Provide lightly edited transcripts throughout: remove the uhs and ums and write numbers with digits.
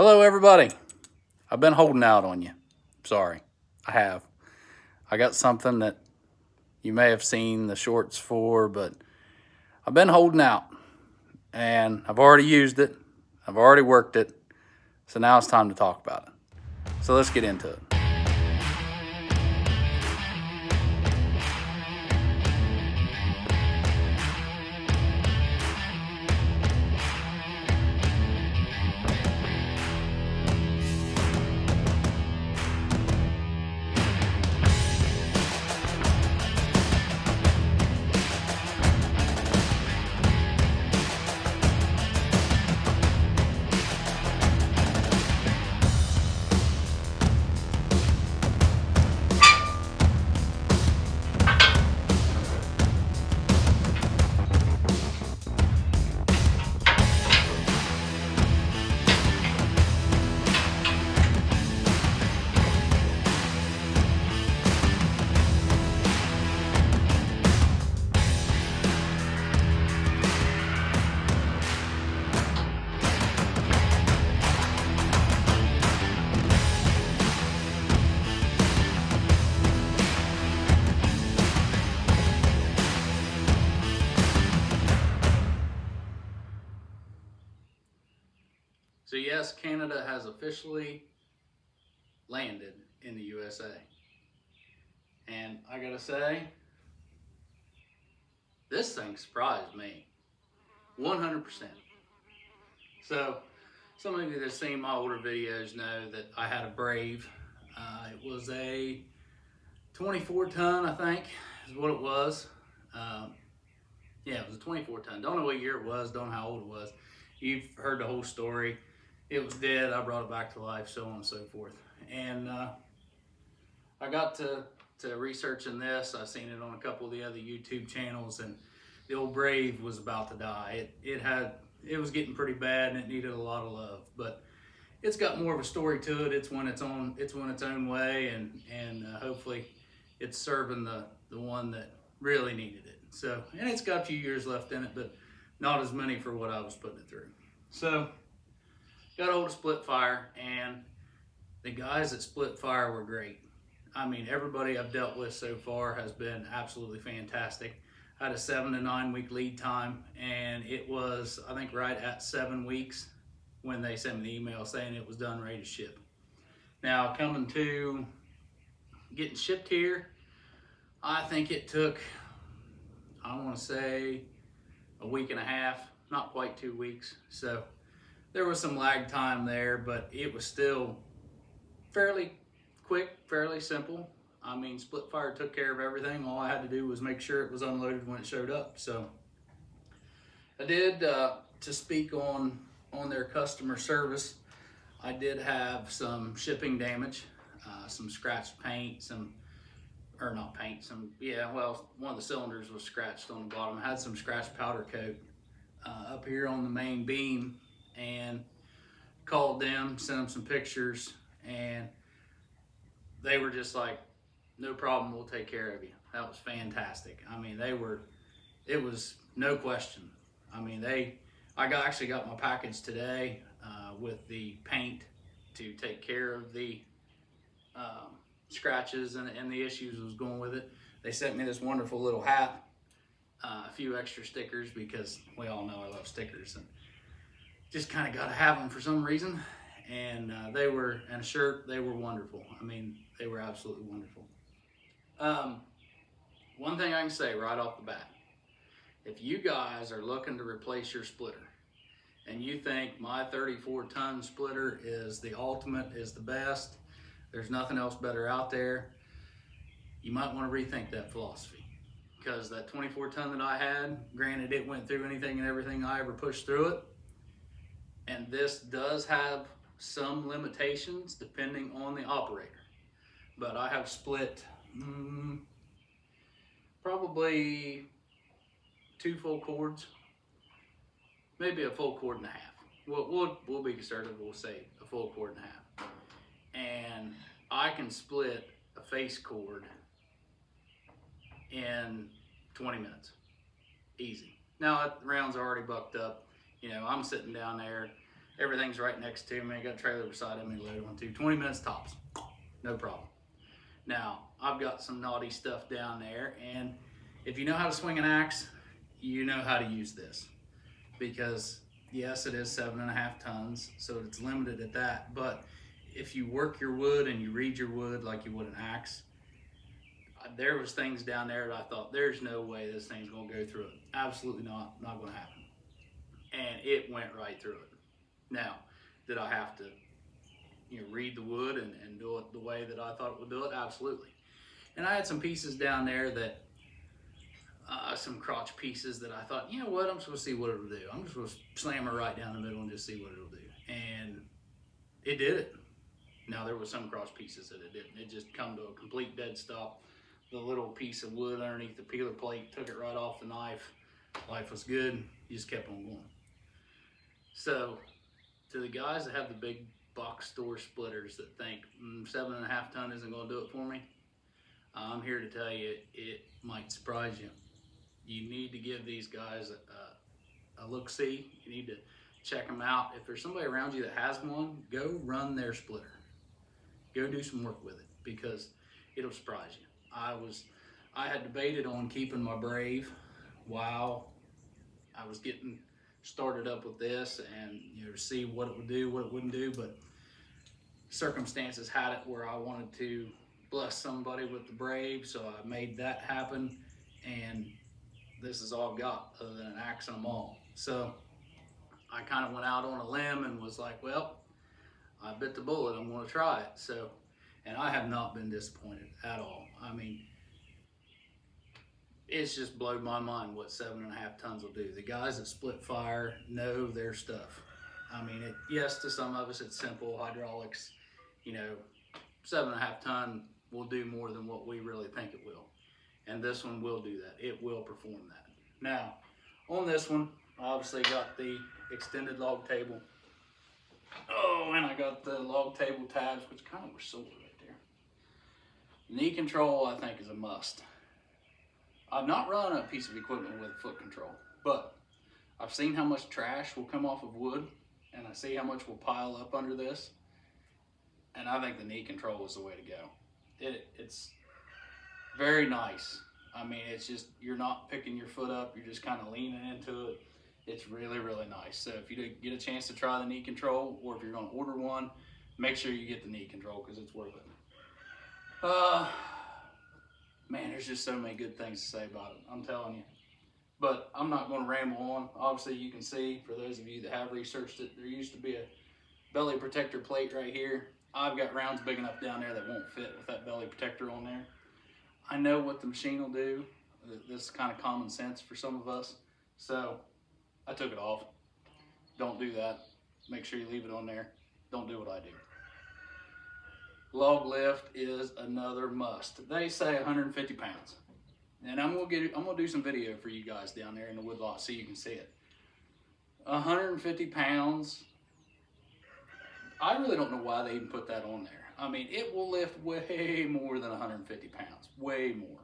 Hello, everybody. I've been holding out on you. Sorry, I have. I got something that you may have seen the shorts for, but I've been holding out and I've already used it. I've already worked it. So now it's time to talk about it. So let's get into it. So, yes, Canada has officially landed in the USA. And I gotta say, this thing surprised me 100%. So, some of you that have seen my older videos know that I had a Brave. It was a 24 ton, I think, is what it was. Um, yeah, it was a 24 ton. Don't know what year it was, don't know how old it was. You've heard the whole story. It was dead, I brought it back to life, so on and so forth. And I got to researching this. I've seen it on a couple of the other YouTube channels, and the old Brave was about to die. It was getting pretty bad, and it needed a lot of love. But it's got more of a story to it. It's went its own way, and hopefully, it's serving the one that really needed it. So, and it's got a few years left in it, but not as many for what I was putting it through. So, got a hold of Split Fire, and the guys at Split Fire were great. I mean, everybody I've dealt with so far has been absolutely fantastic. I had a 7 to 9 week lead time, and it was, I think, right at 7 weeks when they sent me the email saying it was done, ready to ship. Now, coming to getting shipped here, I think it took, I want to say, a week and a half, not quite 2 weeks. So there was some lag time there, but it was still fairly quick, fairly simple. I mean, Split Fire took care of everything. All I had to do was make sure it was unloaded when it showed up. So I did, to speak on their customer service, I did have some shipping damage, some scratched paint, one of the cylinders was scratched on the bottom. I had some scratched powder coat up here on the main beam, and called them, sent them some pictures, and they were just like, no problem, we'll take care of you. That was fantastic. I mean, it was no question. I mean, actually got my package today with the paint to take care of the scratches and the issues that was going with it. They sent me this wonderful little hat, a few extra stickers, because we all know I love stickers and just kind of got to have them for some reason. And and a shirt, they were wonderful. I mean, they were absolutely wonderful. One thing I can say right off the bat, if you guys are looking to replace your splitter and you think my 34 ton splitter is the ultimate, is the best, there's nothing else better out there, you might want to rethink that philosophy. Because that 24 ton that I had, granted it went through anything and everything I ever pushed through it, and this does have some limitations depending on the operator. But I have split probably 2 full cords, maybe a full cord and a half. We'll be conservative, we'll say a full cord and a half. And I can split a face cord in 20 minutes, easy. Now the round's already bucked up. You know, I'm sitting down there Everything's right next to me. I got a trailer beside me, loaded one too. 20 minutes tops, no problem. Now, I've got some naughty stuff down there, and if you know how to swing an axe, you know how to use this. Because yes, it is 7.5 tons, so it's limited at that, but if you work your wood and you read your wood like you would an axe, there was things down there that I thought, there's no way this thing's gonna go through it. Absolutely not gonna happen. And it went right through it. Now, did I have to read the wood and do it the way that I thought it would do it? Absolutely. And I had some pieces down there that, some crotch pieces that I thought, you know what, I'm just gonna see what it'll do. I'm just gonna slam it right down the middle and just see what it'll do. And it did it. Now, there were some crotch pieces that it didn't. It just come to a complete dead stop. The little piece of wood underneath the peeler plate took it right off the knife. Life was good. You just kept on going. So, to the guys that have the big box store splitters that think 7.5 ton isn't going to do it for me, I'm here to tell you it might surprise you. You need to give these guys a look-see. You need to check them out. If there's somebody around you that has one, go run their splitter. Go do some work with it, because it'll surprise you. I had debated on keeping my Brave while I was getting started up with this, and to see what it would do, what it wouldn't do, but circumstances had it where I wanted to bless somebody with the Brave, so I made that happen, and this is all I've got other than an axe and a maul. So I kind of went out on a limb and was like, well, I bit the bullet, I'm going to try it. So, and I have not been disappointed at all. I mean, it's just blown my mind what 7.5 tons will do. The guys that split fire know their stuff. I mean, yes, to some of us it's simple hydraulics. 7.5 ton will do more than what we really think it will. And this one will do that. It will perform that. Now, on this one, I obviously got the extended log table. Oh, and I got the log table tabs, which kind of were sore right there. Knee control, I think, is a must. I've not run a piece of equipment with foot control, but I've seen how much trash will come off of wood, and I see how much will pile up under this, and I think the knee control is the way to go. It's very nice. I mean, it's just, you're not picking your foot up, you're just kind of leaning into it. It's really, really nice. So if you get a chance to try the knee control, or if you're going to order one, make sure you get the knee control, because it's worth it. Man, there's just so many good things to say about it, I'm telling you. But I'm not going to ramble on. Obviously, you can see, for those of you that have researched it, there used to be a belly protector plate right here. I've got rounds big enough down there that won't fit with that belly protector on there. I know what the machine will do. This is kind of common sense for some of us. So I took it off. Don't do that. Make sure you leave it on there. Don't do what I do. Log lift is another must. They say 150 pounds. And I'm gonna do some video for you guys down there in the woodlot so you can see it. 150 pounds. I really don't know why they even put that on there. I mean, it will lift way more than 150 pounds. Way more.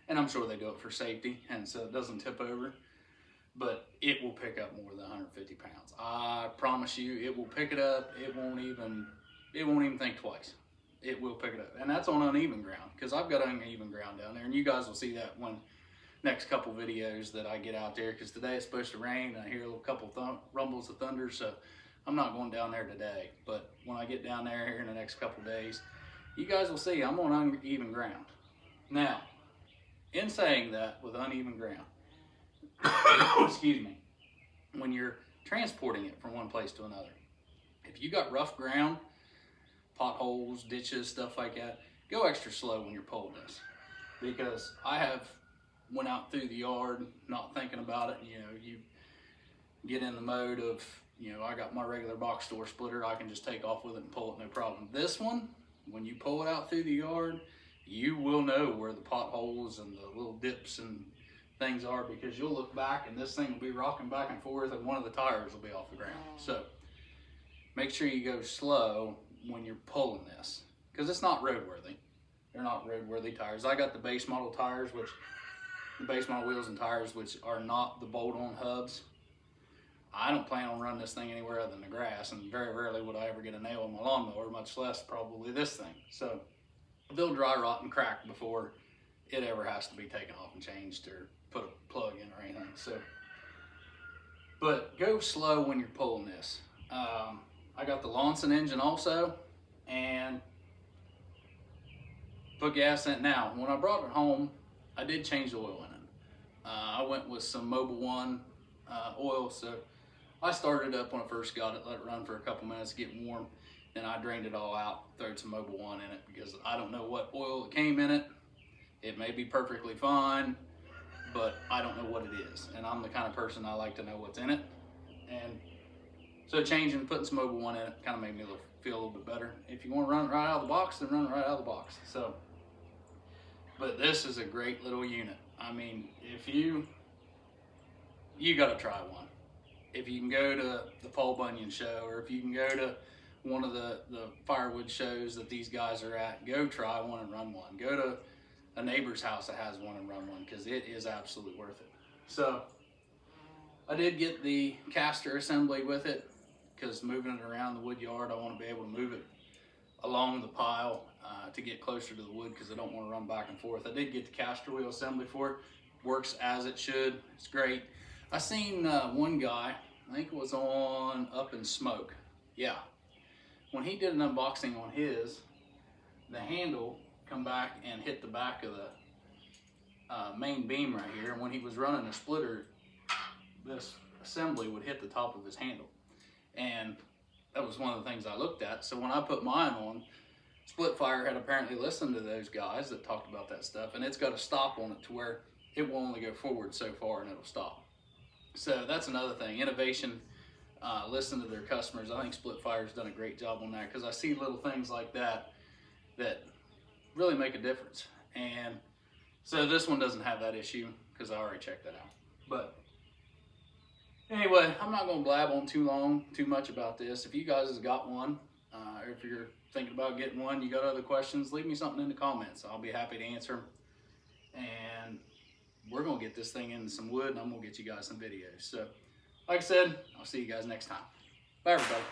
And I'm sure they do it for safety, and so it doesn't tip over. But it will pick up more than 150 pounds. I promise you, it will pick it up. It won't even think twice. It will pick it up. And that's on uneven ground, because I've got uneven ground down there, and you guys will see that when next couple videos that I get out there, because today it's supposed to rain, and I hear a little couple rumbles of thunder, so I'm not going down there today. But when I get down there here in the next couple days, you guys will see I'm on uneven ground. Now, in saying that, with uneven ground, excuse me, when you're transporting it from one place to another, if you got rough ground, potholes, ditches, stuff like that, go extra slow when you're pulling this, because I have went out through the yard not thinking about it. You get in the mode of, I got my regular box store splitter, I can just take off with it and pull it, no problem. This one, when you pull it out through the yard, you will know where the potholes and the little dips and things are, because you'll look back and this thing will be rocking back and forth and one of the tires will be off the ground. So make sure you go slow when you're pulling this, because it's not roadworthy. They're not roadworthy tires. I got the base model tires, the base model wheels and tires, which are not the bolt-on hubs. I don't plan on running this thing anywhere other than the grass, and very rarely would I ever get a nail in my lawnmower, much less probably this thing. So they'll dry rot and crack before it ever has to be taken off and changed or put a plug in or anything. So, but go slow when you're pulling this. I got the Lonson engine also, and put gas in it. Now, when I brought it home, I did change the oil in it. I went with some Mobil 1 oil, so I started it up when I first got it, let it run for a couple minutes, get warm, then I drained it all out, threw some Mobil 1 in it, because I don't know what oil came in it. It may be perfectly fine, but I don't know what it is, and I'm the kind of person I like to know what's in it. And so changing, putting some Mobil 1 in it kind of made me feel a little bit better. If you want to run it right out of the box, then run it right out of the box. So, but this is a great little unit. I mean, if you got to try one. If you can go to the Paul Bunyan show, or if you can go to one of the firewood shows that these guys are at, go try one and run one. Go to a neighbor's house that has one and run one, because it is absolutely worth it. So I did get the caster assembly with it, because moving it around the wood yard, I want to be able to move it along the pile to get closer to the wood, because I don't want to run back and forth. I did get the caster wheel assembly for it. Works as it should. It's great. I seen one guy, I think it was on Up in Smoke. Yeah. When he did an unboxing on his, the handle come back and hit the back of the main beam right here. And when he was running a splitter, this assembly would hit the top of his handle. And that was one of the things I looked at. So when I put mine on, Splitfire had apparently listened to those guys that talked about that stuff, and it's got a stop on it to where it will only go forward so far and it'll stop. So that's another thing, innovation, listen to their customers. I think Splitfire's done a great job on that, because I see little things like that that really make a difference. And so this one doesn't have that issue, because I already checked that out. But anyway, I'm not going to blab on too much about this. If you guys have got one, or if you're thinking about getting one, you got other questions, leave me something in the comments. I'll be happy to answer them. And we're going to get this thing into some wood, and I'm going to get you guys some videos. So, like I said, I'll see you guys next time. Bye, everybody.